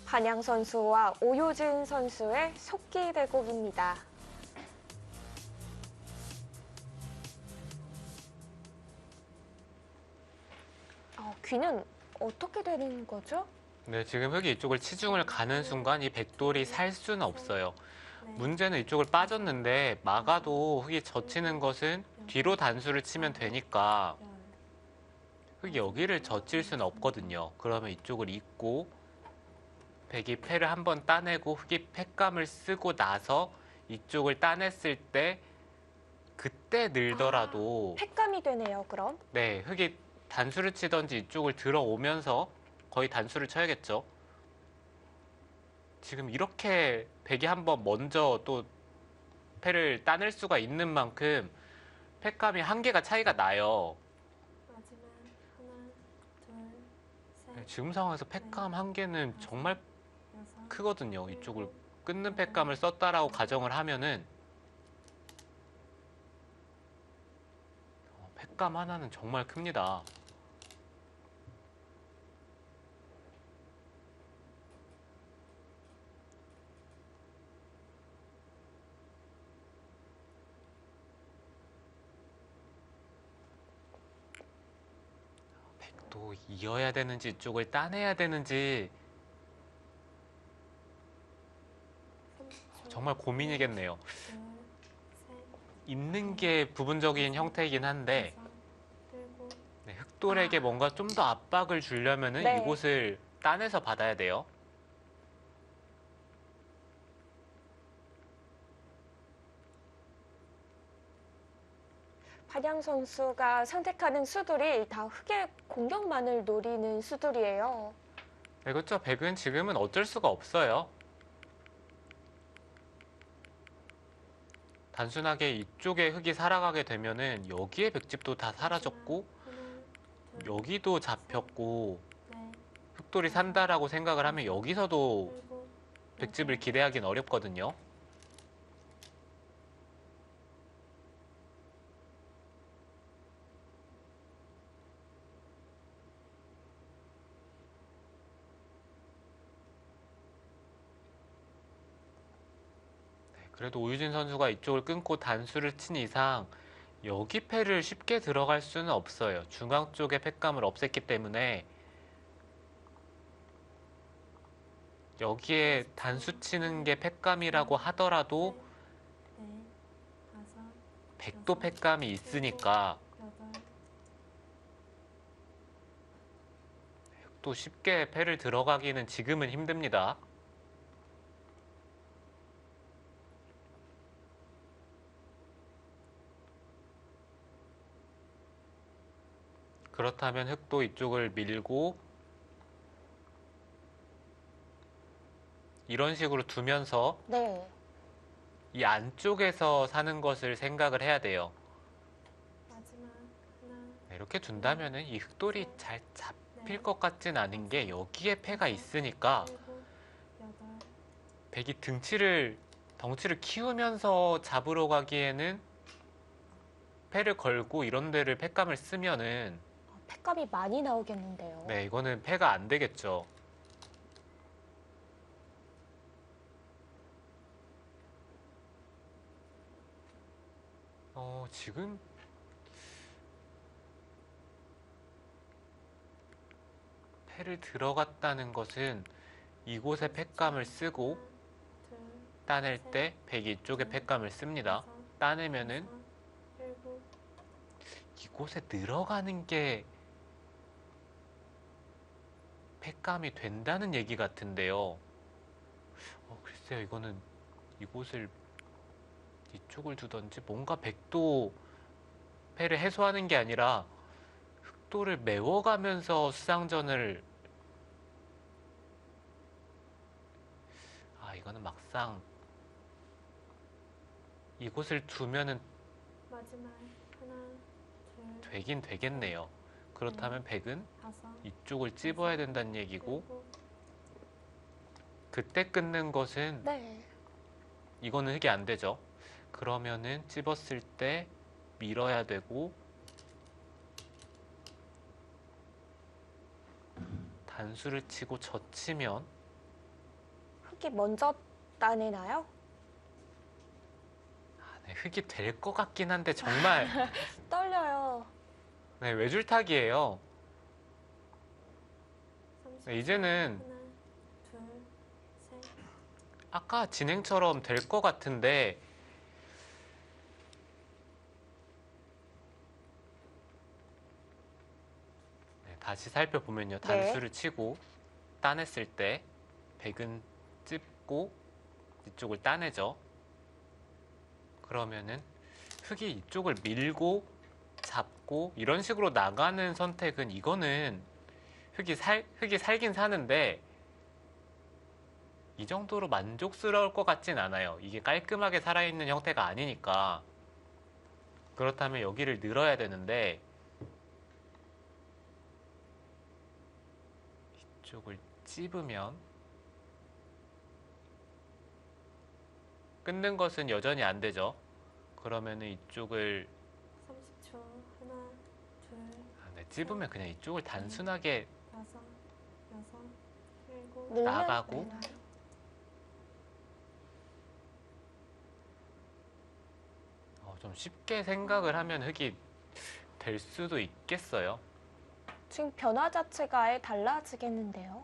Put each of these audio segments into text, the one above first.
반양 선수와 오효진 선수의 속기 대국입니다. 귀는 어떻게 되는 거죠? 네, 지금 흙이 이쪽을 치중을 가는 순간 이 백돌이 살 수는 없어요. 문제는 이쪽을 빠졌는데 막아도 흙이 젖히는 것은 뒤로 단수를 치면 되니까 흙이 여기를 젖힐 수는 없거든요. 그러면 이쪽을 잇고 백이 패를 한번 따내고 흙이 패감을 쓰고 나서 이쪽을 따냈을 때 그때 늘더라도 패감이 되네요, 그럼. 네, 흙이 단수를 치던지 이쪽을 들어오면서 거의 단수를 쳐야겠죠. 지금 이렇게 백이 한번 먼저 또 패를 따낼 수가 있는 만큼 패감이 한계가 차이가 나요. 마지막 하나, 둘, 셋, 네, 지금 상황에서 패감 한계는 정말 여섯, 크거든요. 이쪽을 끊는 패감을 썼다라고 가정을 하면은 패감 하나는 정말 큽니다. 백도 이어야 되는지 이쪽을 따내야 되는지 정말 고민이겠네요. 둘, 셋, 있는 게 부분적인 형태이긴 한데 여섯, 일곱, 네, 흑돌에게 뭔가 좀 더 압박을 주려면은 네. 이곳을 따내서 받아야 돼요. 반양 선수가 선택하는 수들이 다 흙의 공격만을 노리는 수들이에요. 네, 그렇죠. 백은 지금은 어쩔 수가 없어요. 단순하게 이쪽에 흙이 살아가게 되면은 여기에 백집도 다 사라졌고 하나, 둘, 여기도 잡혔고 넷, 흑돌이 산다라고 생각을 하면 여기서도 일곱, 백집을 기대하기는 어렵거든요. 그래도 오유진 선수가 이쪽을 끊고 단수를 친 이상 여기 패를 쉽게 들어갈 수는 없어요. 중앙 쪽의 패감을 없앴기 때문에 여기에 단수 치는 게 패감이라고 하더라도 넷, 다섯, 백도 패감이 있으니까 여덟, 또 쉽게 패를 들어가기는 지금은 힘듭니다. 그렇다면 흑도 이쪽을 밀고 이런 식으로 두면서 네. 이 안쪽에서 사는 것을 생각을 해야 돼요. 마지막 하나, 네, 이렇게 둔다면은 이 흑돌이 잘 잡힐 것 같진 않은 게 여기에 패가 있으니까 일곱, 여덟, 백이 덩치를 키우면서 잡으러 가기에는 패를 걸고 이런 데를 패감을 쓰면은 패감이 많이 나오겠는데요. 네, 이거는 패가 안 되겠죠. 지금 패를 들어갔다는 것은 이곳에 패감을 쓰고 둘, 따낼 때 백이 이쪽에 패감을 씁니다. 따내면은 여섯, 일곱, 이곳에 늘어가는 게 패감이 된다는 얘기 같은데요. 글쎄요, 이거는 이쪽을 두던지 뭔가 백도 패를 해소하는 게 아니라 흑도를 메워가면서 수상전을 이거는 막상 이곳을 두면은 마지막 하나, 둘, 되긴 되겠네요. 그렇다면 백은 다섯, 이쪽을 찝어야 된다는 얘기고 일곱, 그때 끊는 것은 네. 이거는 흑이 안 되죠. 그러면은 찝었을 때 밀어야 되고 단수를 치고 젖히면 흙이 먼저 따내나요? 네, 흙이 될 것 같긴 한데 정말 떨려요. 네, 외줄타기예요. 30초. 네, 이제는 하나, 둘, 셋. 아까 진행처럼 될 것 같은데 네, 다시 살펴보면요. 단수를 치고 따냈을 때 백은 찝고 이쪽을 따내죠. 그러면은 흙이 이쪽을 밀고 잡고 이런 식으로 나가는 선택은 이거는 흙이 살긴 사는데 이 정도로 만족스러울 것 같진 않아요. 이게 깔끔하게 살아있는 형태가 아니니까. 그렇다면 여기를 늘어야 되는데 이쪽을 찝으면 끊는 것은 여전히 안 되죠. 그러면은 이쪽을 30초. 하나, 둘, 네, 찝으면 그냥 이쪽을 단순하게 다섯, 여섯, 일곱. 늘면 나가고. 되나요? 좀 쉽게 생각을 하면 흙이 될 수도 있겠어요. 지금 변화 자체가 아예 달라지겠는데요.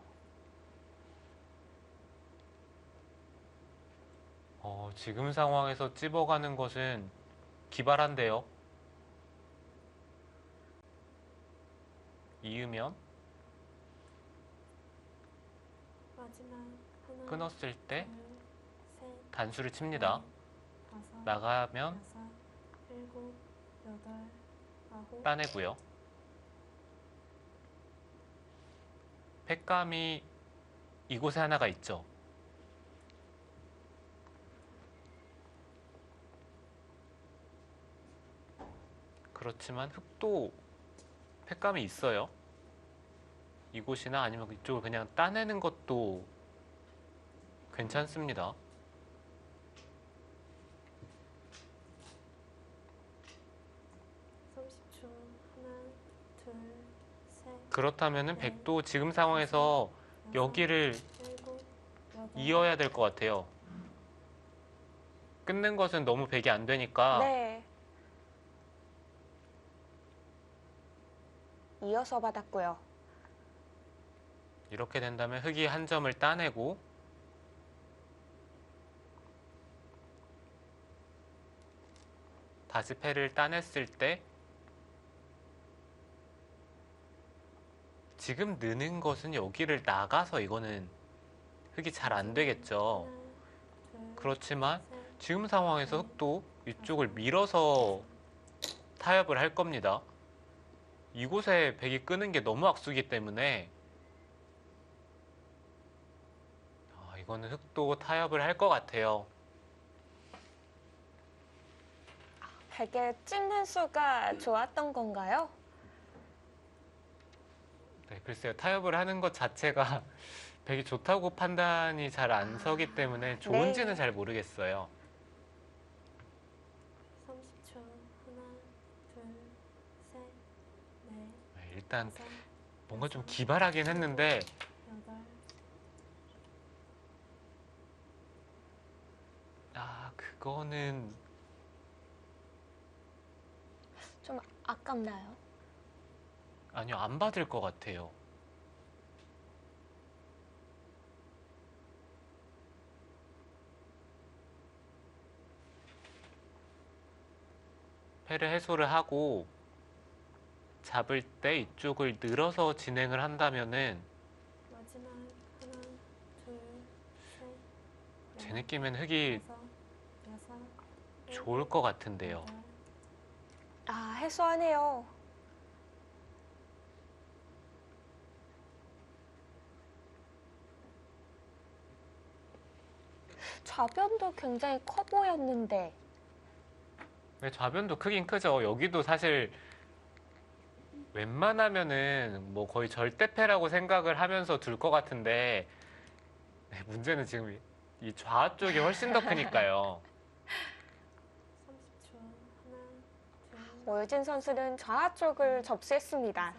지금 상황에서 찝어가는 것은 기발한데요. 이으면 마지막 하나, 끊었을 때 둘, 셋, 단수를 칩니다. 다섯, 나가면 여섯, 일곱, 여덟, 아홉. 따내고요. 팩감이 이곳에 하나가 있죠. 그렇지만 흙도 팩감이 있어요. 이곳이나 아니면 이쪽을 그냥 따내는 것도 괜찮습니다. 하나, 둘, 셋, 그렇다면은 백도 지금 상황에서 여섯, 여기를 일곱, 여덟. 이어야 될 것 같아요. 끊는 것은 너무 백이 안 되니까 네. 이어서 받았고요. 이렇게 된다면 흙이 한 점을 따내고 다시 패를 따냈을 때 지금 느는 것은 여기를 나가서 이거는 흙이 잘 안 되겠죠. 하나, 둘, 그렇지만 셋, 지금 상황에서 흙도 이쪽을 밀어서 타협을 할 겁니다. 이곳에 백이 끄는 게 너무 악수기 때문에 이거는 흙도 타협을 할 것 같아요. 베개 찝는 수가 좋았던 건가요? 네, 글쎄요. 타협을 하는 것 자체가 백이 좋다고 판단이 잘 안 서기 때문에 좋은지는 네. 잘 모르겠어요. 30초. 하나, 둘, 셋, 넷, 네, 일단 다섯, 뭔가 좀 기발하긴 했는데 여덟. 그거는 좀 아깝나요? 아니요. 안 받을 것 같아요. 패를 해소를 하고 잡을 때 이쪽을 늘어서 진행을 한다면은 마지막 하나, 둘, 셋, 제 넷, 느낌엔 흙이 다섯, 여섯, 좋을 일곱, 것 같은데요. 여덟. 해소하네요. 좌변도 굉장히 커 보였는데. 네, 좌변도 크긴 크죠. 여기도 사실 웬만하면은 뭐 거의 절대패라고 생각을 하면서 둘 것 같은데 네, 문제는 지금 이 좌 쪽이 훨씬 더 크니까요. 오유진 선수는 좌 쪽을 접수했습니다.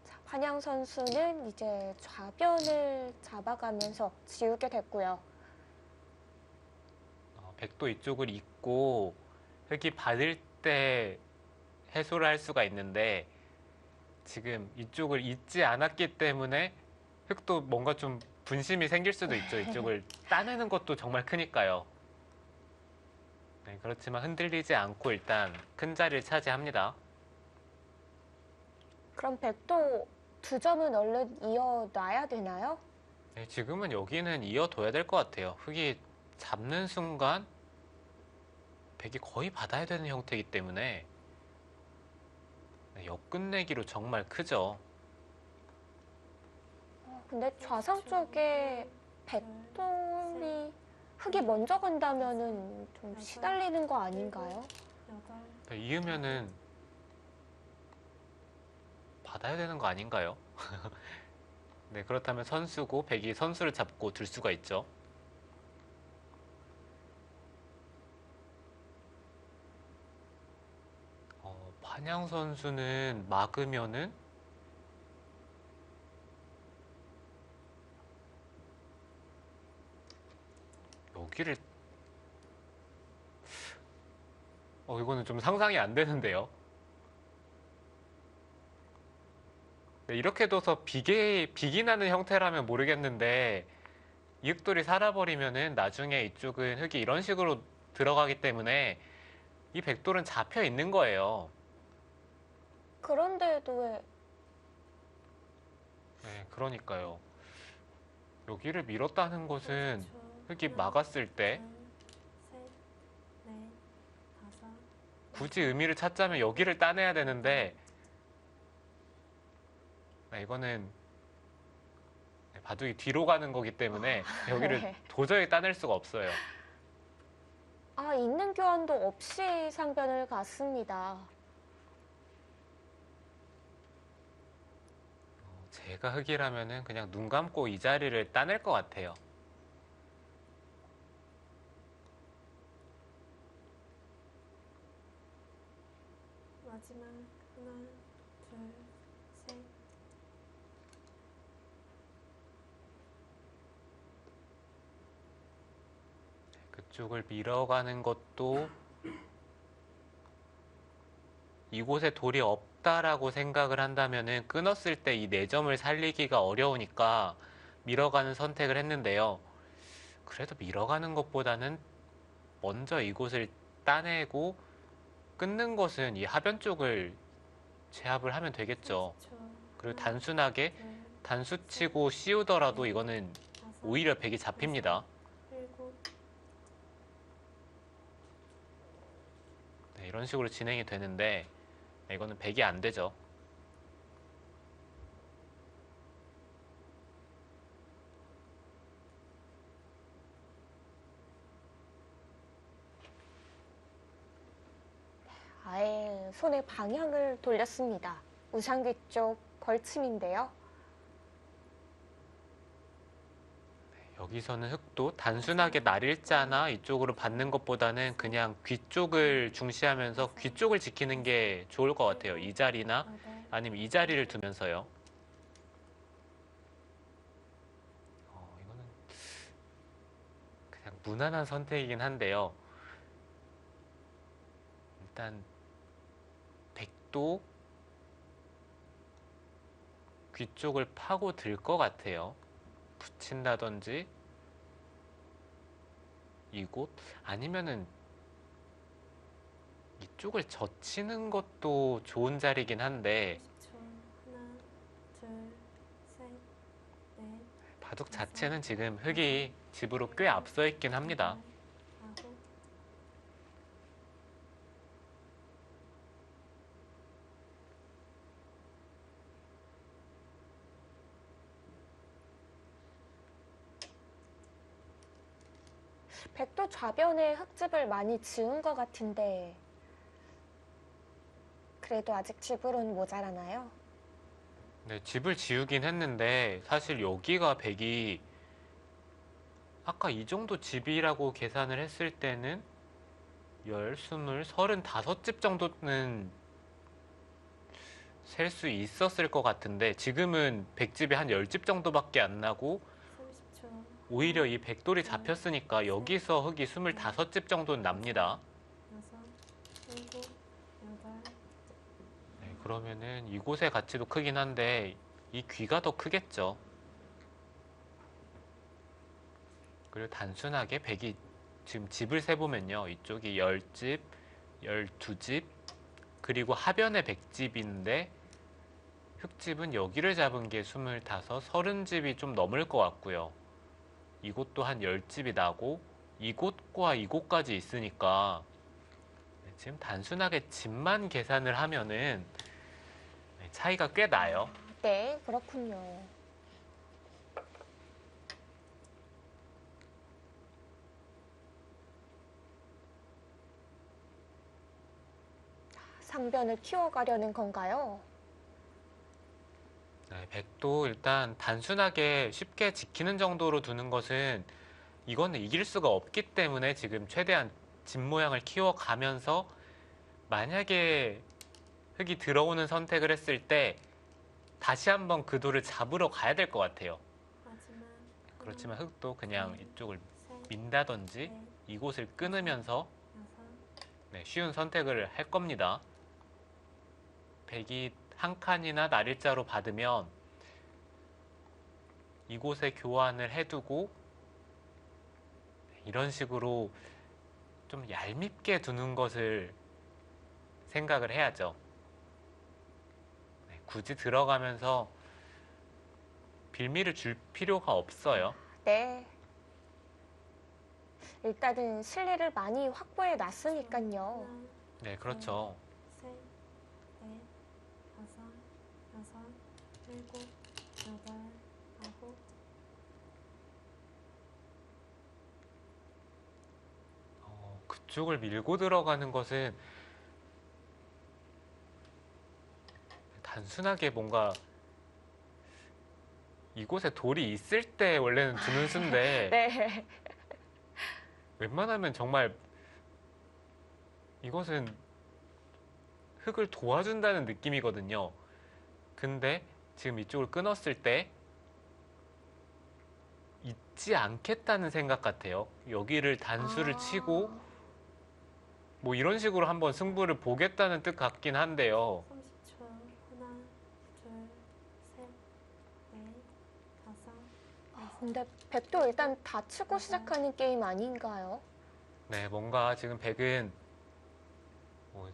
자, 환영 선수는 이제 좌변을 잡아가면서 지우게 됐고요. 백도 이쪽을 잇고 흙이 받을 때 해소를 할 수가 있는데 지금 이쪽을 잇지 않았기 때문에 흙도 뭔가 좀 분심이 생길 수도 있죠. 이쪽을 따내는 것도 정말 크니까요. 네, 그렇지만 흔들리지 않고 일단 큰 자리를 차지합니다. 그럼 백도 2점은 얼른 이어놔야 되나요? 네, 지금은 여기는 이어둬야 될 것 같아요. 흙이 잡는 순간 백이 거의 받아야 되는 형태이기 때문에 네, 역끝내기로 정말 크죠. 근데 좌상 쪽에 백돌이 흙이 먼저 간다면은 좀 시달리는 거 아닌가요? 여덟, 네, 이으면은 받아야 되는 거 아닌가요? 네, 그렇다면 선수고 백이 선수를 잡고 들 수가 있죠. 판양 선수는 막으면은 여기를 이거는 좀 상상이 안 되는데요. 네, 이렇게 둬서 비기 나는 형태라면 모르겠는데 이윽돌이 살아버리면은 나중에 이쪽은 흙이 이런 식으로 들어가기 때문에 이 백돌은 잡혀 있는 거예요. 그런데도 왜 네, 그러니까요. 여기를 밀었다는 것은 30초. 흙이 하나, 막았을 때 둘, 셋, 넷, 다섯, 굳이 의미를 찾자면 여기를 따내야 되는데 네, 이거는 바둑이 뒤로 가는 거기 때문에 여기를 네. 도저히 따낼 수가 없어요. 있는 교환도 없이 상변을 갔습니다. 제가 흙이라면은 그냥 눈 감고 이 자리를 따낼 것 같아요. 마지막 하나, 둘, 셋, 그쪽을 밀어가는 것도 이곳에 돌이 없다라고 생각을 한다면은 끊었을 때 이 4점을 살리기가 어려우니까 밀어가는 선택을 했는데요. 그래도 밀어가는 것보다는 먼저 이곳을 따내고 끊는 것은 이 하변 쪽을 제압을 하면 되겠죠. 30초. 그리고 하나, 단순하게 둘, 단수치고 씌우더라도 이거는 다섯, 오히려 백이 잡힙니다. 일곱, 네, 이런 식으로 진행이 되는데 네, 이거는 백이 안 되죠. 아예 손의 방향을 돌렸습니다. 우상귀 쪽 걸침인데요. 여기서는 흙도 단순하게 날일자나 이쪽으로 받는 것보다는 그냥 귀 쪽을 중시하면서 귀 쪽을 지키는 게 좋을 것 같아요. 이 자리나 여덟, 아니면 이 자리를 두면서요. 이거는 그냥 무난한 선택이긴 한데요. 일단 백도 귀 쪽을 파고 들 것 같아요. 붙인다든지 이곳 아니면은 이쪽을 젖히는 것도 좋은 자리긴 한데 30초. 하나, 둘, 셋, 넷, 바둑 자체는 지금 흙이 집으로 꽤 앞서 있긴 합니다. 여덟, 아홉, 백도 좌변에 흙집을 많이 지은 것 같은데 그래도 아직 집으로는 모자라나요? 네, 집을 지우긴 했는데 사실 여기가 백이 아까 이 정도 집이라고 계산을 했을 때는 스물, 35집 정도는 셀 수 있었을 것 같은데 지금은 백집이 한 10집 정도밖에 안 나고 30초. 오히려 이 백돌이 잡혔으니까 여기서 흙이 25집 정도는 납니다. 6, 7, 8. 네, 그러면은 이곳의 가치도 크긴 한데 이 귀가 더 크겠죠. 그리고 단순하게 백이 지금 집을 세보면요. 이쪽이 10집, 12집, 그리고 하변에 100집인데 흙집은 여기를 잡은 게 25, 30집이 좀 넘을 것 같고요. 이곳도 한 10집이 나고 이곳과 이곳까지 있으니까 지금 단순하게 집만 계산을 하면은 차이가 꽤 나요. 네, 그렇군요. 상변을 키워가려는 건가요? 네, 백도 일단 단순하게 쉽게 지키는 정도로 두는 것은 이거는 이길 수가 없기 때문에 지금 최대한 집 모양을 키워가면서 만약에 흙이 들어오는 선택을 했을 때 다시 한번 그 돌을 잡으러 가야 될 것 같아요. 마지막. 그렇지만 흙도 그냥 이쪽을 셋, 민다든지 넷, 이곳을 끊으면서 6. 쉬운 선택을 할 겁니다. 백이 한 칸이나 날일자로 받으면 이곳에 교환을 해두고 이런 식으로 좀 얄밉게 두는 것을 생각을 해야죠. 굳이 들어가면서 빌미를 줄 필요가 없어요. 네. 일단은 실리를 많이 확보해 놨으니까요. 하나, 네, 그렇죠. 셋, 넷, 다섯, 여섯, 일곱, 여덟, 아홉. 그쪽을 밀고 들어가는 것은 단순하게 뭔가 이곳에 돌이 있을 때 원래는 두는 수인데 네. 웬만하면 정말 이것은 흙을 도와준다는 느낌이거든요. 근데 지금 이쪽을 끊었을 때 있지 않겠다는 생각 같아요. 여기를 단수를 치고 뭐 이런 식으로 한번 승부를 보겠다는 뜻 같긴 한데요. 30초. 하나, 둘, 셋, 넷, 다섯, 여섯. 근데 백도 일단 다 치고 시작하는 게임 아닌가요? 네, 뭔가 지금 백은 뭐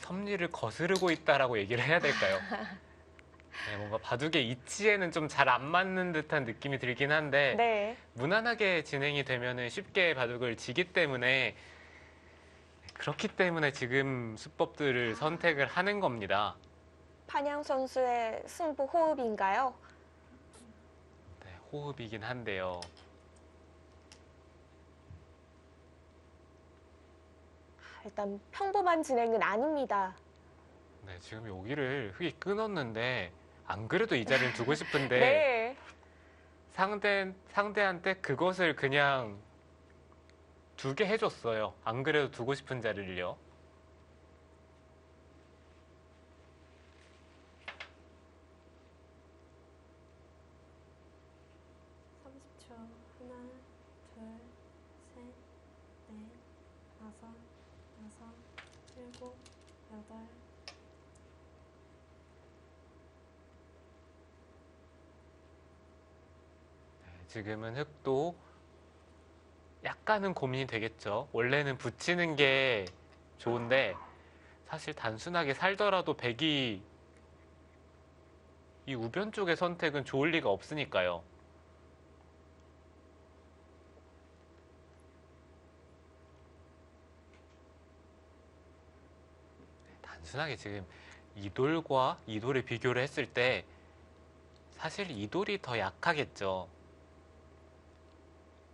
섭리를 거스르고 있다라고 얘기를 해야 될까요? 네, 뭔가 바둑의 이치에는 좀 잘 안 맞는 듯한 느낌이 들긴 한데 네. 무난하게 진행이 되면은 쉽게 바둑을 지기 때문에 그렇기 때문에 지금 수법들을 선택을 하는 겁니다. 판양 선수의 승부 호흡인가요? 네, 호흡이긴 한데요. 일단 평범한 진행은 아닙니다. 네, 지금 여기를 흙이 끊었는데 안 그래도 이 자리를 두고 싶은데 네. 상대한테 그것을 그냥 두게 해줬어요. 안 그래도 두고 싶은 자리를요. 하나, 둘, 셋, 넷, 다섯, 여섯, 일곱, 여덟. 지금은 흙도 약간은 고민이 되겠죠. 원래는 붙이는 게 좋은데 사실 단순하게 살더라도 백이 이 우변 쪽의 선택은 좋을 리가 없으니까요. 단순하게 지금 이돌과 이돌의 비교를 했을 때 사실 이돌이 더 약하겠죠.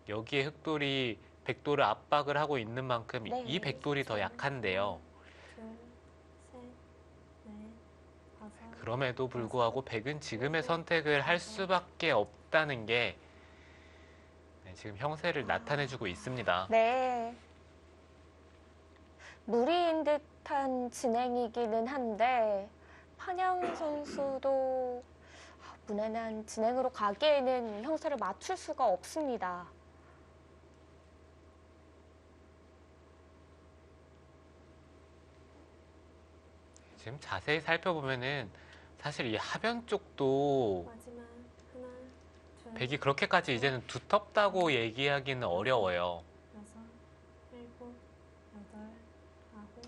여기에 흑돌이 백돌을 압박을 하고 있는 만큼 네. 이 백돌이 더 약한데요. 둘, 셋, 넷, 다섯. 그럼에도 불구하고 백은 지금의 선택을 할 수밖에 없다는 게 지금 형세를 나타내주고 있습니다. 네. 무리인 듯한 진행이기는 한데 판양 선수도 무난한 진행으로 가기에는 형태를 맞출 수가 없습니다. 지금 자세히 살펴보면은 사실 이 하변 쪽도 마지막 하나, 둘, 백이 그렇게까지 이제는 두텁다고 얘기하기는 어려워요. 여섯, 일곱, 여덟, 아홉.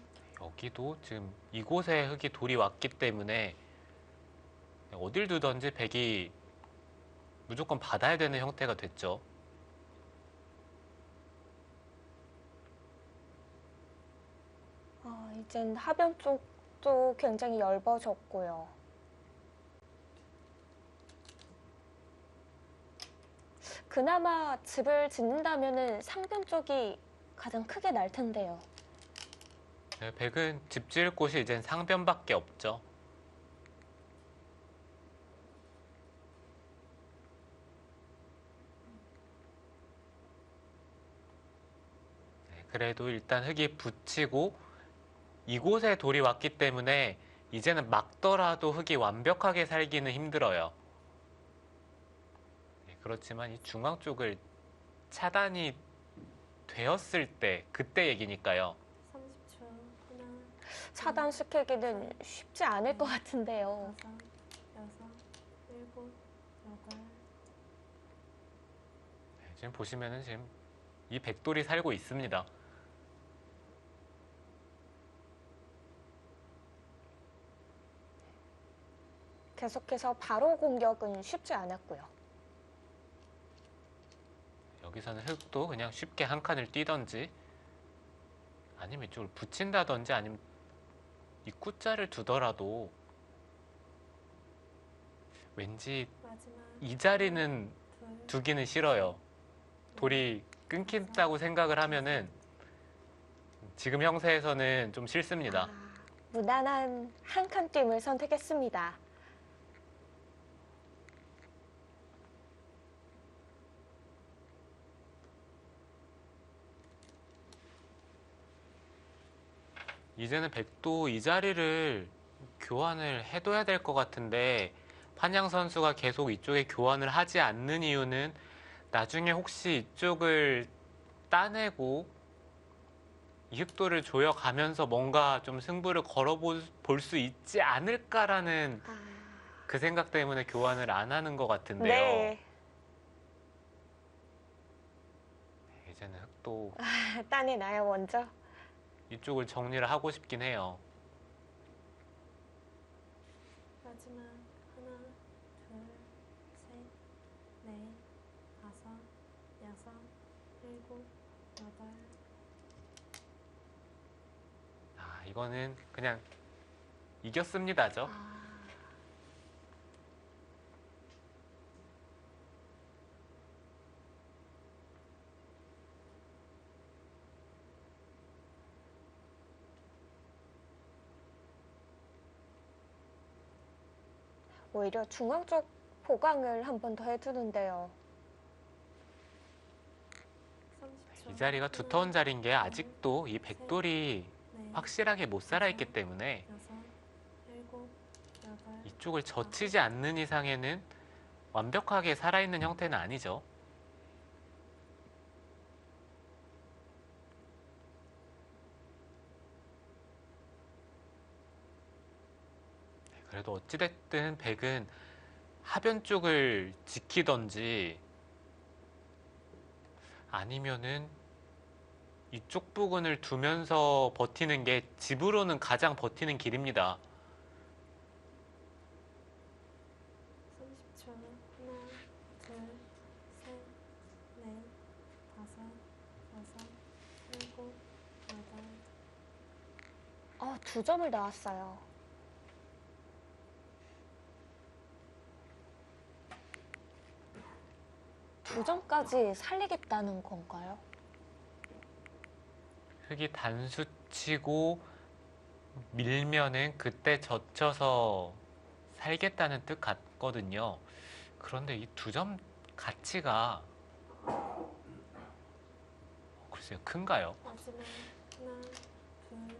여기도 지금 이곳에 흙이 돌이 왔기 때문에 어딜 두든지 백이 무조건 받아야 되는 형태가 됐죠. 이젠 하변 쪽도 굉장히 얇아졌고요. 그나마 집을 짓는다면은 상변 쪽이 가장 크게 날 텐데요. 네, 백은 집 지을 곳이 이젠 상변밖에 없죠. 네, 그래도 일단 흙이 붙이고 이곳에 돌이 왔기 때문에 이제는 막더라도 흙이 완벽하게 살기는 힘들어요. 네, 그렇지만 이 중앙 쪽을 차단이 되었을 때 그때 얘기니까요. 30초. 하나, 차단시키기는 쉽지 않을 것 같은데요. 다섯, 여섯, 일곱, 여덟. 네, 지금 보시면은 지금 이 백돌이 살고 있습니다. 계속해서 바로 공격은 쉽지 않았고요. 여기서는 흙도 그냥 쉽게 한 칸을 뛰던지 아니면 이쪽을 붙인다든지 아니면 입구자를 두더라도 왠지 마지막 이 자리는 둘, 두기는 싫어요. 돌이 끊긴다고 생각을 하면은 지금 형세에서는 좀 싫습니다. 무난한 한 칸 뜀을 선택했습니다. 이제는 백도 이 자리를 교환을 해둬야 될 것 같은데 판양 선수가 계속 이쪽에 교환을 하지 않는 이유는 나중에 혹시 이쪽을 따내고 이 흑도를 조여가면서 뭔가 좀 승부를 걸어볼 수 있지 않을까라는 그 생각 때문에 교환을 안 하는 것 같은데요. 네, 이제는 흑도 따내나요 먼저? 이쪽을 정리를 하고 싶긴 해요. 마지막 하나, 둘, 셋, 넷, 다섯, 여섯, 일곱, 여덟. 이거는 그냥 이겼습니다죠. 오히려 중앙 쪽 보강을 한 번 더 해두는데요. 30초. 이 자리가 두터운 자리인 게 아직도 이 백돌이 넷, 확실하게 못 살아있기 때문에 여섯, 일곱, 여덟. 이쪽을 젖히지 않는 이상에는 완벽하게 살아있는 형태는 아니죠. 그래도 어찌됐든 백은 하변 쪽을 지키던지 아니면은 이쪽 부근을 두면서 버티는 게 집으로는 가장 버티는 길입니다. 30초. 하나, 둘, 셋, 넷, 다섯, 여섯, 일곱, 여덟. 2점을 나왔어요. 두 점까지 살리겠다는 건가요? 흙이 단수 치고 밀면은 그때 젖혀서 살겠다는 뜻 같거든요. 그런데 이 두 점 가치가 글쎄요, 큰가요? 마지막 하나, 둘,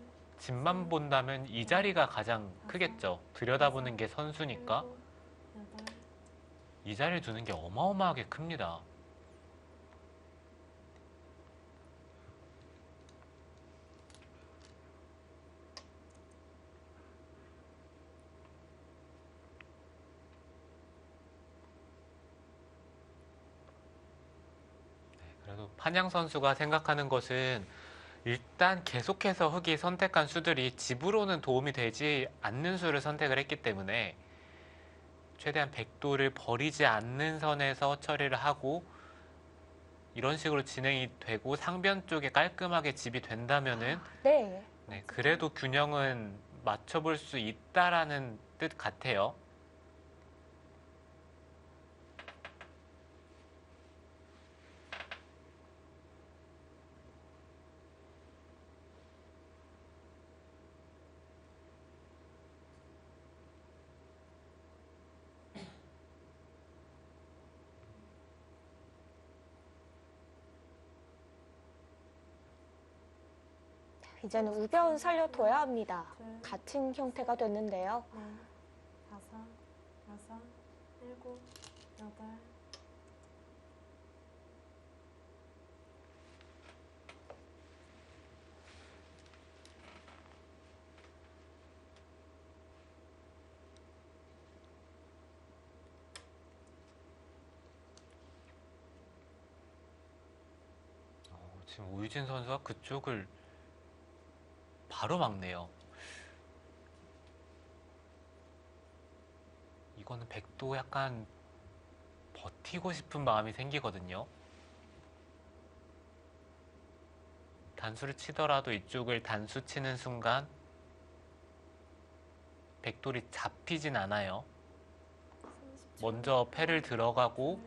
집만 본다면 이 자리가 가장 크겠죠. 들여다보는 게 선수니까 7, 8, 이 자리를 두는 게 어마어마하게 큽니다. 그래도 판양 선수가 생각하는 것은 일단 계속해서 흑이 선택한 수들이 집으로는 도움이 되지 않는 수를 선택을 했기 때문에 최대한 백도를 버리지 않는 선에서 처리를 하고 이런 식으로 진행이 되고 상변 쪽에 깔끔하게 집이 된다면은 네. 네, 그래도 균형은 맞춰볼 수 있다라는 뜻 같아요. 이제는 우변 살려둬야 합니다. 같은 형태가 됐는데요. 4, 5, 6, 7, 8. 지금 오유진 선수가 그쪽을 바로 막네요. 이거는 백도 약간 버티고 싶은 마음이 생기거든요. 단수를 치더라도 이쪽을 단수 치는 순간 백돌이 잡히진 않아요. 30초. 먼저 패를 들어가고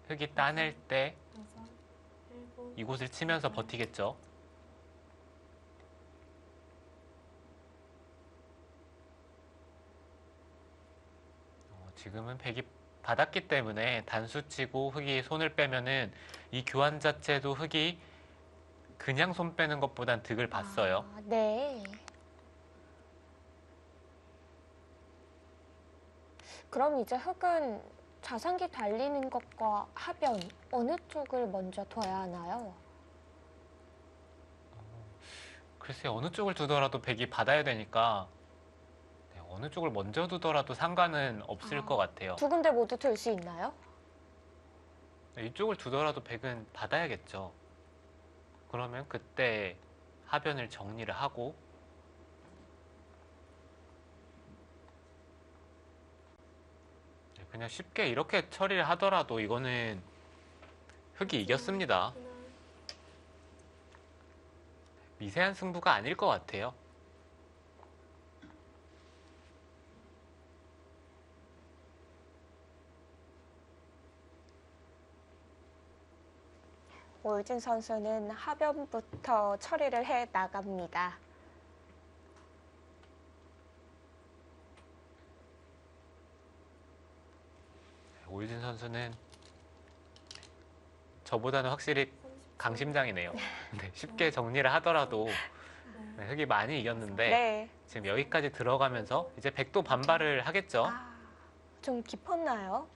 셋, 넷, 흑이 따낼 때 5, 7. 이곳을 치면서 버티겠죠. 지금은 백이 받았기 때문에 단수 치고 흑이 손을 빼면은 이 교환 자체도 흑이 그냥 손 빼는 것보단 득을 봤어요. 아, 네. 그럼 이제 흑은 자산기 달리는 것과 하변 어느 쪽을 먼저 둬야 하나요? 글쎄 어느 쪽을 두더라도 백이 받아야 되니까 네, 어느 쪽을 먼저 두더라도 상관은 없을 것 같아요. 두 군데 모두 들 수 있나요? 네, 이쪽을 두더라도 백은 받아야겠죠. 그러면 그때 하변을 정리를 하고 네, 그냥 쉽게 이렇게 처리를 하더라도 이거는 흑이 이겼습니다. 하나, 미세한 승부가 아닐 것 같아요. 오유진 선수는 하변부터 처리를 해 나갑니다. 오유진 선수는 저보다는 확실히 30초. 강심장이네요. 네, 쉽게 정리를 하더라도 네, 흑이 많이 이겼는데 네. 지금 여기까지 들어가면서 이제 백도 반발을 하겠죠. 좀 깊었나요?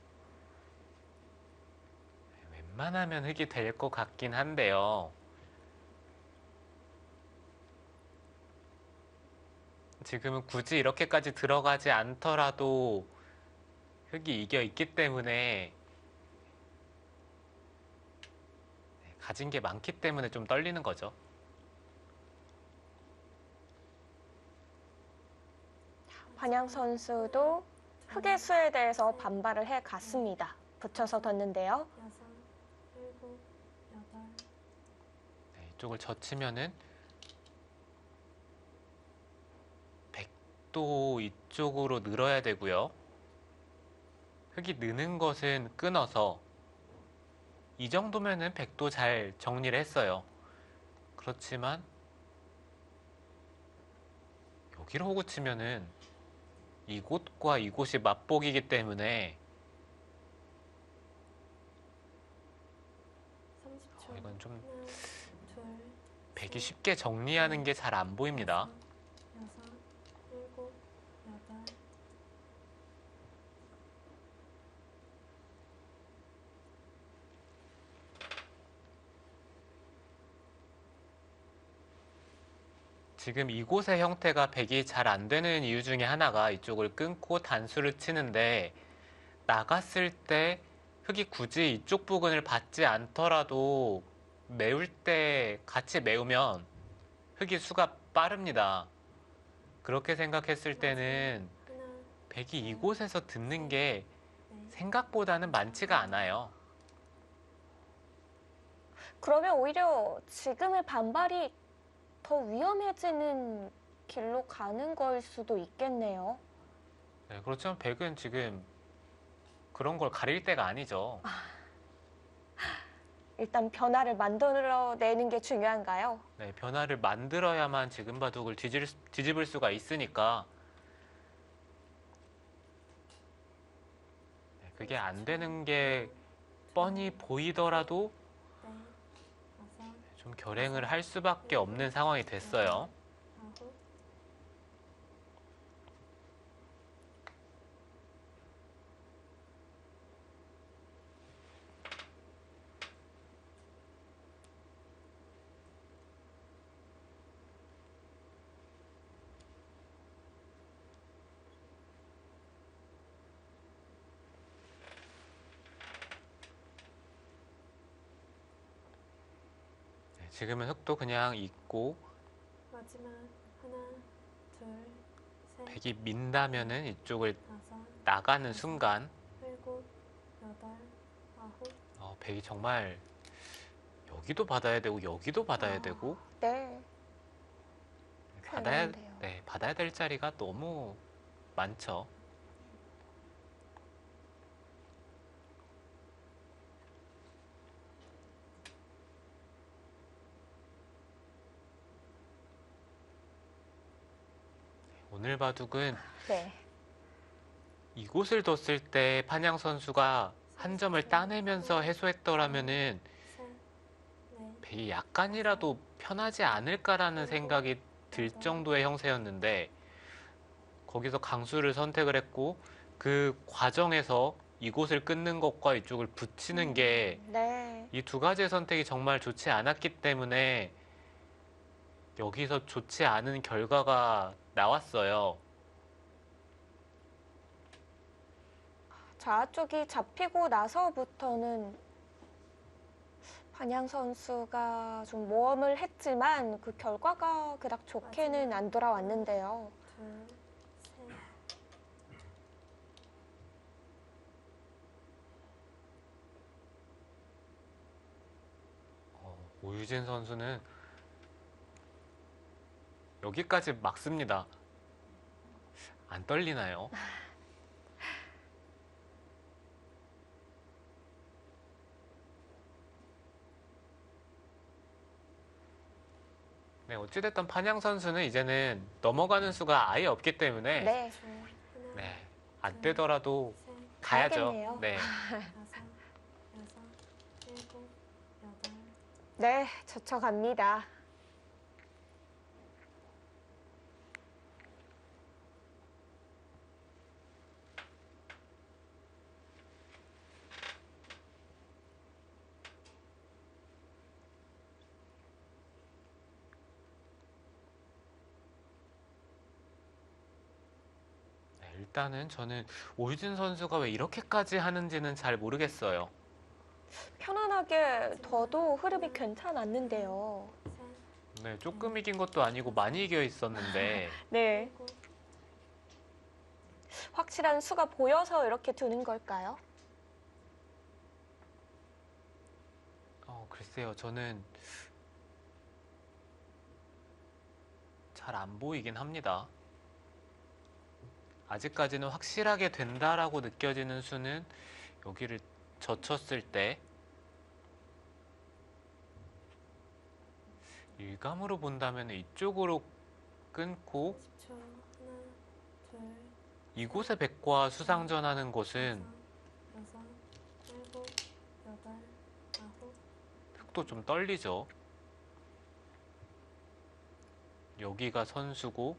웬만하면 흑이 될 것 같긴 한데요. 지금은 굳이 이렇게까지 들어가지 않더라도 흑이 이겨 있기 때문에 가진 게 많기 때문에 좀 떨리는 거죠. 반양 선수도 흑의 수에 대해서 반발을 해 갔습니다. 붙여서 뒀는데요. 6, 7, 8. 네, 이쪽을 젖히면은 백도 이쪽으로 늘어야 되고요. 흑이 느는 것은 끊어서 이 정도면은 백도 잘 정리를 했어요. 그렇지만 여기로 호구 치면은 이곳과 이곳이 맞복이기 때문에 30초. 이건 좀 하나, 둘, 백이 쉽게 정리하는 게 잘 안 보입니다. 여섯, 일곱, 여덟, 지금 이곳의 형태가 백이 잘 안 되는 이유 중에 하나가 이쪽을 끊고 단수를 치는데 나갔을 때 흙이 굳이 이쪽 부근을 받지 않더라도 메울 때 같이 메우면 흙이 수가 빠릅니다. 그렇게 생각했을 때는 하나, 백이 이곳에서 듣는 게 넷, 생각보다는 많지가 않아요. 그러면 오히려 지금의 반발이 더 위험해지는 길로 가는 걸 수도 있겠네요. 네, 그렇지만 백은 지금 그런 걸 가릴 때가 아니죠. 일단 변화를 만들어내는 게 중요한가요? 네, 변화를 만들어야만 지금 바둑을 뒤집을 수가 있으니까 네, 그게 안 되는 게 뻔히 보이더라도 넷, 다섯, 좀 결행을 할 수밖에 없는 상황이 됐어요. 아홉, 네, 지금은 흙도 그냥 있고 마지막 하나, 둘, 셋, 백이 민다면은 이쪽을 다섯, 나가는 순간 일곱, 여덟, 아홉, 백이 정말 여기도 받아야 되고 여기도 받아야 되고 네. 받아야 그런데요. 네, 받아야 될 자리가 너무 많죠. 오늘 바둑은 네. 이곳을 뒀을 때 판양 선수가 한 점을 따내면서 해소했더라면은 셋, 넷, 백이 약간이라도 편하지 않을까라는 생각이 들 정도의 형세였는데 거기서 강수를 선택을 했고 그 과정에서 이곳을 끊는 것과 이쪽을 붙이는 게 네. 이 두 가지의 선택이 정말 좋지 않았기 때문에 여기서 좋지 않은 결과가 나왔어요. 자, 쪽이 잡히고 나서부터는 반양 선수가 좀 모험을 했지만 그 결과가 그닥 좋게는 안 돌아왔는데요. 둘, 셋, 오유진 선수는 여기까지 막습니다. 안 떨리나요? 네, 어찌됐든 판양 선수는 이제는 넘어가는 수가 아예 없기 때문에 네. 둘, 하나, 네, 안 되더라도 셋, 가야죠. 가야겠네요. 네, 다섯, 여섯, 일곱, 여덟, 네, 젖혀갑니다. 네, 일단은 저는 오유진 선수가 왜 이렇게까지 하는지는 잘 모르겠어요. 편안하게 둬도 흐름이 괜찮았는데요. 셋, 네, 조금 이긴 것도 아니고 많이 이겨 있었는데 네. 일곱, 확실한 수가 보여서 이렇게 두는 걸까요? 글쎄요, 저는 잘 안 보이긴 합니다. 아직까지는 확실하게 된다라고 느껴지는 수는 여기를 젖혔을 때 일감으로 본다면 이쪽으로 끊고 10초, 하나, 둘, 이곳에 백과 수상전하는 것은 다섯, 여섯, 일곱, 여덟, 아홉, 흙도 좀 떨리죠. 여기가 선수고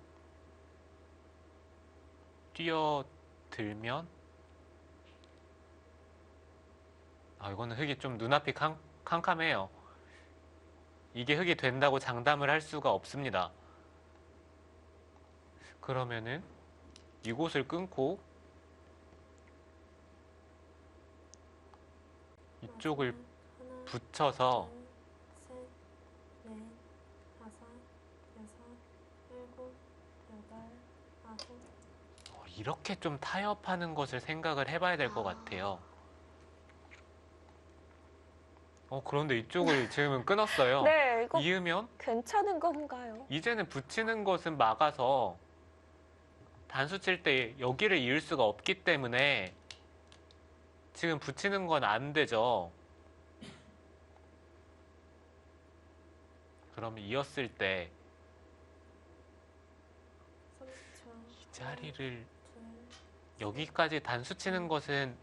뛰어들면 이거는 흙이 좀 눈앞이 캄캄해요. 이게 흙이 된다고 장담을 할 수가 없습니다. 그러면은 이곳을 끊고 이쪽을 하나, 붙여서 둘, 셋, 넷, 다섯, 여섯, 일곱, 여덟, 아홉. 이렇게 좀 타협하는 것을 생각을 해봐야 될 것 같아요. 그런데 이쪽을 지금은 끊었어요. 네, 이거 이으면 괜찮은 건가요? 이제는 붙이는 것은 막아서 단수 칠 때 여기를 이을 수가 없기 때문에 지금 붙이는 건 안 되죠. 그럼 이었을 때 이 30초. 자리를 둘, 여기까지 단수 치는 것은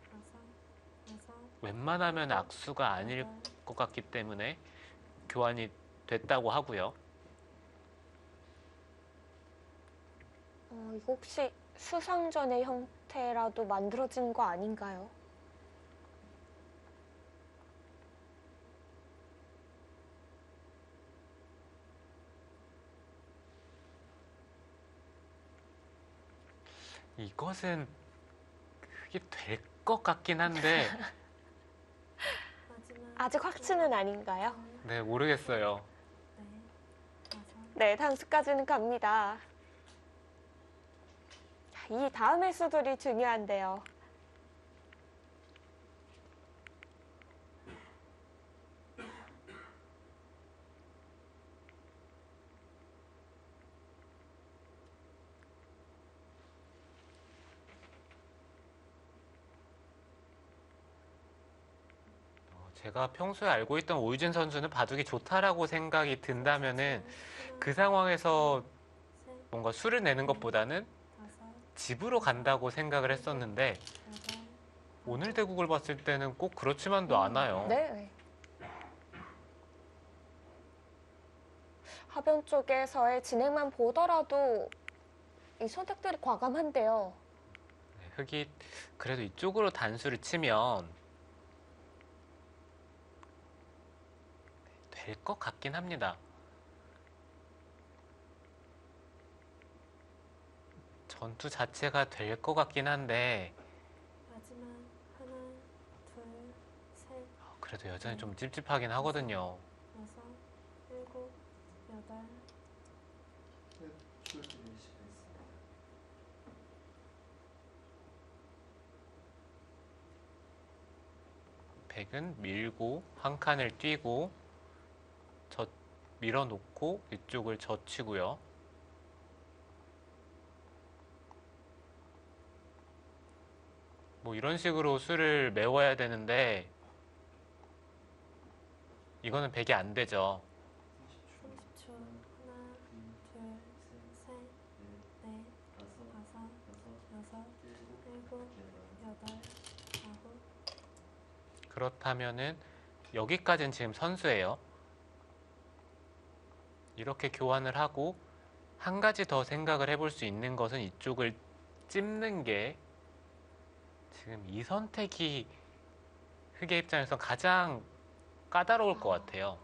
다섯, 여섯, 웬만하면 악수가 아닐 여덟, 것 같기 때문에 교환이 됐다고 하고요. 이거 혹시 수상전의 형태라도 만들어진 거 아닌가요? 이것은 그게 될 것 같긴 한데 마지막. 아직 확신은 아닌가요? 네, 모르겠어요. 넷, 다섯. 네, 단수까지는 갑니다. 이 다음의 수들이 중요한데요. 제가 평소에 알고 있던 오유진 선수는 바둑이 좋다라고 생각이 든다면은 하나, 그 상황에서 셋, 뭔가 수를 내는 것보다는 다섯, 집으로 간다고 생각을 했었는데 여덟, 오늘 대국을 봤을 때는 꼭 그렇지만도 않아요. 네. 하변 쪽에서의 진행만 보더라도 이 선택들이 과감한데요. 네, 흙이 그래도 이쪽으로 단수를 치면 될 것 같긴 합니다. 전투 자체가 될 것 같긴 한데 마지막. 하나, 둘, 셋, 그래도 여전히 좀 찝찝하긴 하거든요. 여섯, 일곱, 여덟. 백은 밀고 한 칸을 뛰고 밀어놓고 이쪽을 젖히고요. 뭐 이런 식으로 수를 메워야 되는데 이거는 백이 안 되죠. 30초. 하나, 둘, 셋, 넷, 다섯, 여섯, 일곱, 여덟, 아홉. 그렇다면은 여기까지는 지금 선수예요. 이렇게 교환을 하고 한 가지 더 생각을 해볼 수 있는 것은 이쪽을 찝는 게 지금 이 선택이 흑의 입장에서 가장 까다로울 것 같아요.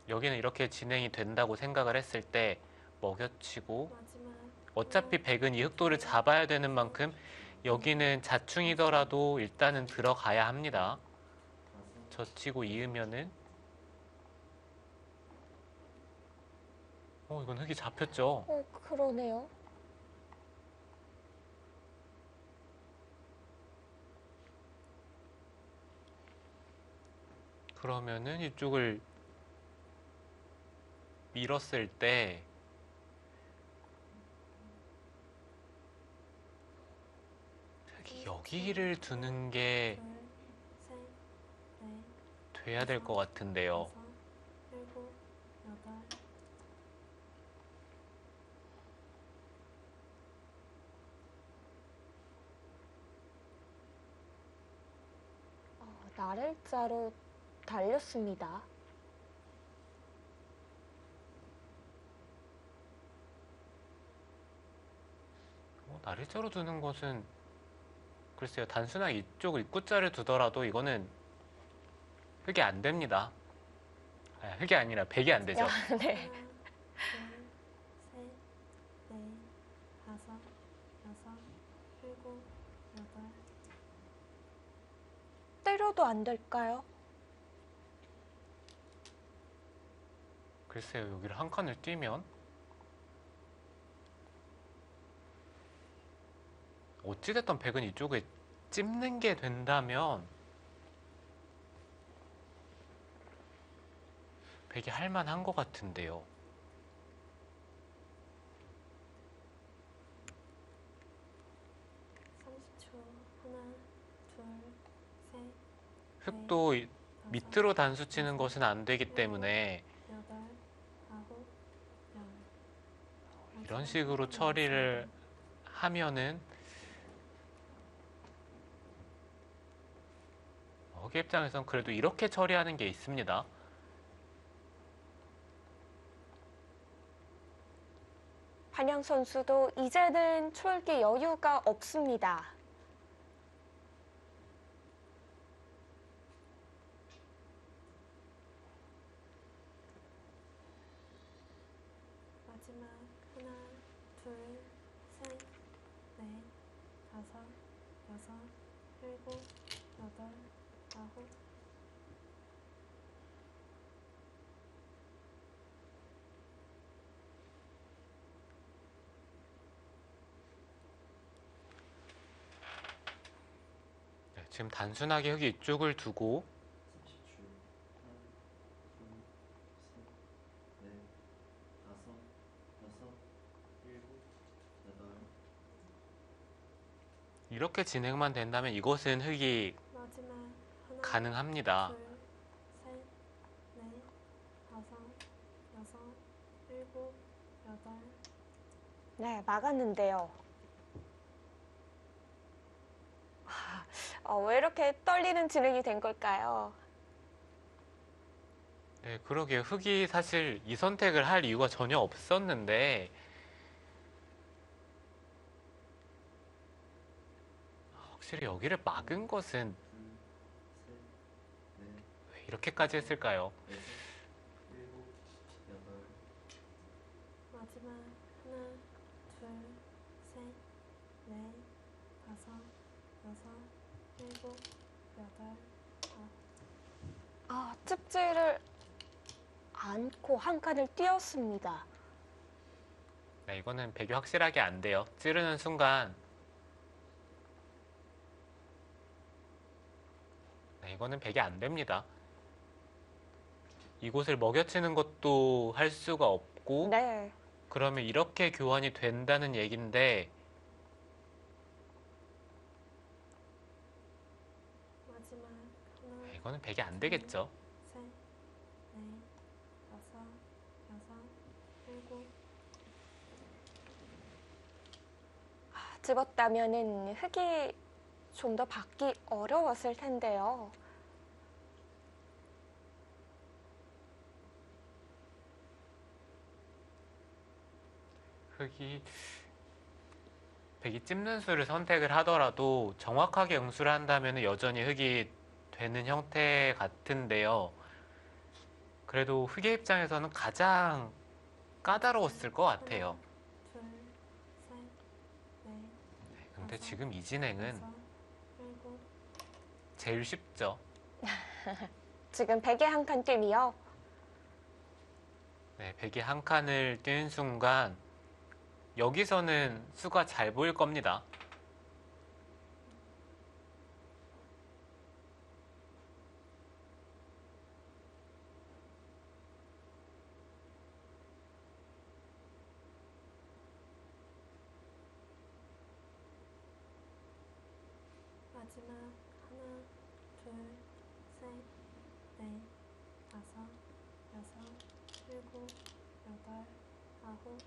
여기는 이렇게 진행이 된다고 생각을 했을 때 먹여치고 마지막. 어차피 백은 이 흑도를 잡아야 되는 만큼 여기는 자충이더라도 일단은 들어가야 합니다. 젖히고 이으면은 이건 흑이 잡혔죠. 그러네요. 그러면은 이쪽을 밀었을 때 여기를 두는 게 둘, 셋, 넷, 돼야 될 것 같은데요. 다섯, 일곱, 여덟. 나를자로 달렸습니다. 나리자로 두는 것은 글쎄요. 단순하게 이쪽 입구자를 두더라도 이거는 흙이 안 됩니다. 흙이 아니라 백이 안 되죠. 네. 하나, 둘, 셋, 넷, 다섯, 여섯, 일곱, 여덟. 때려도 안 될까요? 글쎄요. 여기를 한 칸을 뛰면 어찌됐든 백은 이쪽에 찝는 게 된다면 백이 할만한 것 같은데요. 30초. 하나, 둘, 셋, 흙도 다섯, 밑으로 단수 치는 것은 안 되기 때문에 여덟, 아홉, 열. 이런 식으로 처리를 하면은 흑의 입장에선 그래도 이렇게 처리하는 게 있습니다. 한양 선수도 이제는 초읽기 여유가 없습니다. 마지막. 하나, 둘, 셋, 넷, 다섯, 여섯, 일곱, 여덟, 아홉. 네, 지금 단순하게 흙이 이쪽을 두고 30초. 하나, 둘, 셋, 넷, 다섯, 여섯, 일곱, 여덟. 이렇게 진행만 된다면 이것은 흙이 마지막. 하나, 가능합니다. 둘, 셋, 넷, 다섯, 여섯, 일곱, 여덟. 네, 막았는데요. 왜 이렇게 떨리는 진행이 된 걸까요? 네, 그러게요. 흙이 사실 이 선택을 할 이유가 전혀 없었는데 확실히 여기를 막은 것은 둘, 셋, 넷, 왜 이렇게까지 했을까요? 여섯, 일곱, 여덟. 마지막. 하나, 둘, 셋, 넷, 다섯, 여섯, 일곱, 여덟, 아홉. 찝지를 않고 한 칸을 띄었습니다. 네, 이거는 백이 확실하게 안 돼요. 찌르는 순간 네, 이거는 백이 안 됩니다. 이곳을 먹여치는 것도 할 수가 없고 네. 그러면 이렇게 교환이 된다는 얘긴데 마지막. 하나, 이거는 백이 안 되겠죠. 셋, 넷, 다섯, 여섯, 일곱. 집었다면은 흙이 좀 더 받기 어려웠을 텐데요. 흙이 백이 찝는 수를 선택을 하더라도 정확하게 응수를 한다면 여전히 흙이 되는 형태 같은데요. 그래도 흙의 입장에서는 가장 까다로웠을 것 같아요. 둘, 셋, 넷, 근데 지금 이 진행은 여섯, 일곱. 제일 쉽죠. 지금 백의 한 칸 뜸이요. 네, 백이 한 칸을 뛴 순간 여기서는 수가 잘 보일 겁니다. 마지막. 하나, 둘, 셋, 넷, 다섯, 여섯, 일곱, 여덟, 아홉.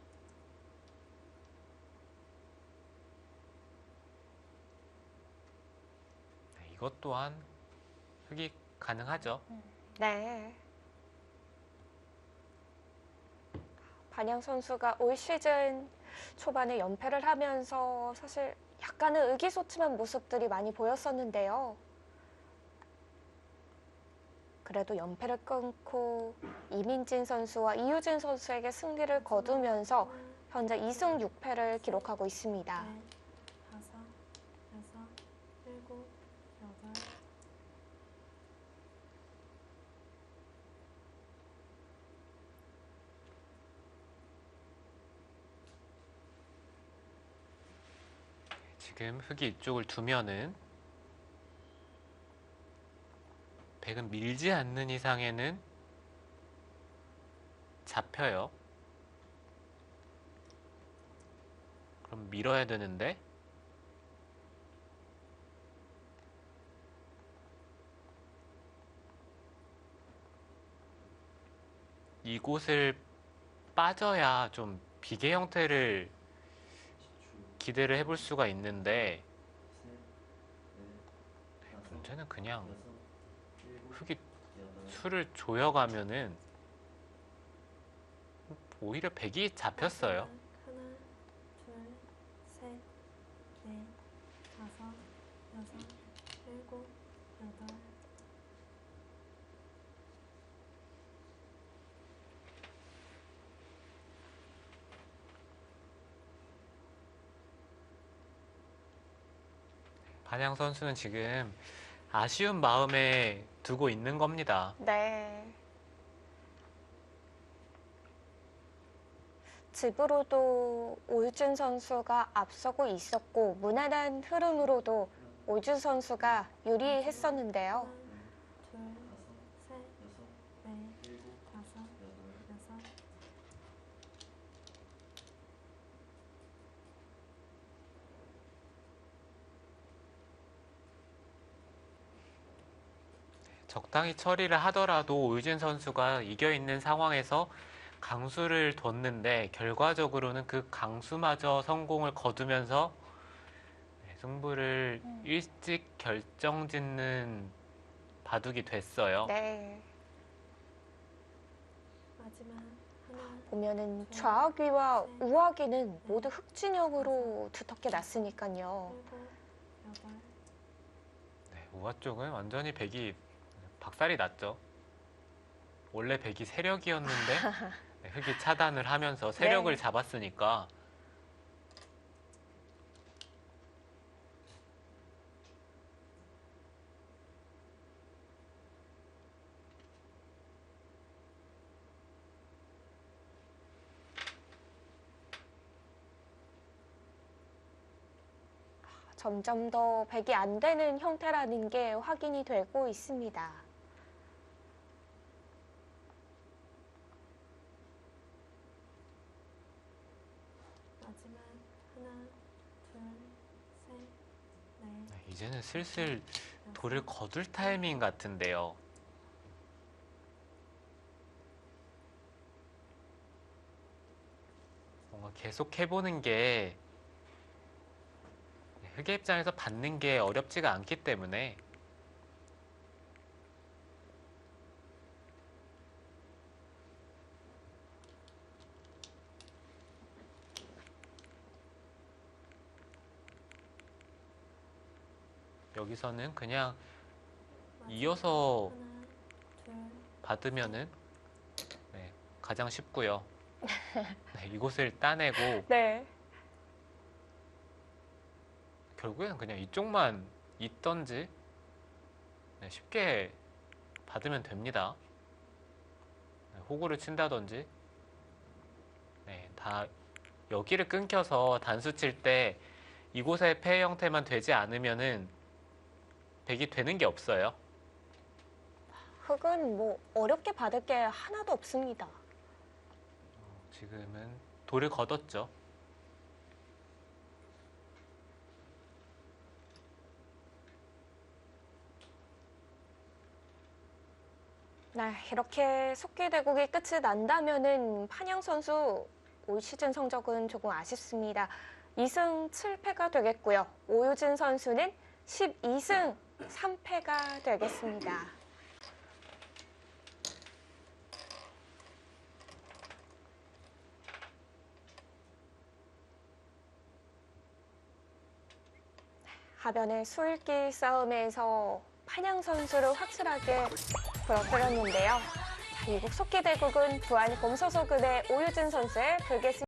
네, 이것 또한 흙이 가능하죠. 네. 반영 선수가 올 시즌 초반에 연패를 하면서 사실 약간은 의기소침한 모습들이 많이 보였었는데요. 그래도 연패를 끊고 이민진 선수와 이유진 선수에게 승리를 거두면서 현재 2승 6패를 기록하고 있습니다. 넷, 다섯, 여섯, 일곱, 여덟. 지금 흙이 이쪽을 두면은 백은 밀지 않는 이상에는 잡혀요. 그럼 밀어야 되는데 이곳을 빠져야 좀 비계 형태를 10초, 기대를 해볼 수가 있는데 셋, 넷, 다섯, 문제는 그냥 여섯, 일곱, 흙이 여덟, 수를 조여가면은 오히려 백이 잡혔어요. 하나, 둘, 셋, 넷, 다섯, 여섯, 일곱, 여덟. 반양 선수는 지금 아쉬운 마음에 두고 있는 겁니다. 네. 집으로도 오유진 선수가 앞서고 있었고 무난한 흐름으로도 오유진 선수가 유리했었는데요. 하나, 둘, 다섯, 셋, 여섯, 넷, 일곱, 다섯, 여덟, 여섯. 적당히 처리를 하더라도 오유진 선수가 이겨있는 상황에서 강수를 뒀는데 결과적으로는 그 강수마저 성공을 거두면서 승부를 일찍 결정짓는 바둑이 됐어요. 네. 마지막 하나, 보면은 좌악위와 우악위는 모두 흑진영으로 두텁게 났으니까요. 일곱, 여덟. 네, 우아 쪽은 완전히 백이 박살이 났죠. 원래 백이 세력이었는데 네, 흑이 차단을 하면서 세력을 네. 잡았으니까 점점 더 백이 안 되는 형태라는 게 확인이 되고 있습니다. 마지막 하나, 둘, 셋, 넷. 네, 이제는 슬슬 여섯, 돌을 거둘 타이밍 같은데요. 뭔가 계속 해보는 게 흑의 입장에서 받는 게 어렵지가 않기 때문에 여기서는 그냥 마지막 이어서 하나, 둘, 받으면은 네, 가장 쉽고요. 네, 이곳을 따내고 네. 결국에는 그냥 이쪽만 있던지 네, 쉽게 받으면 됩니다. 네, 호구를 친다든지 네, 다 여기를 끊겨서 단수 칠 때 이곳의 패 형태만 되지 않으면은 백이 되는 게 없어요. 흑은 뭐 어렵게 받을 게 하나도 없습니다. 지금은 돌을 걷었죠. 네, 이렇게 속기대국이 끝이 난다면은 판양 선수 올 시즌 성적은 조금 아쉽습니다. 2승 7패가 되겠고요. 오유진 선수는 12승 3패가 되겠습니다. 하변의 술길 싸움에서 판양 선수를 확실하게 부러뜨렸는데요. 자, 미국 속기 대국은 부안 검소소근의 오유진 선수의 불계승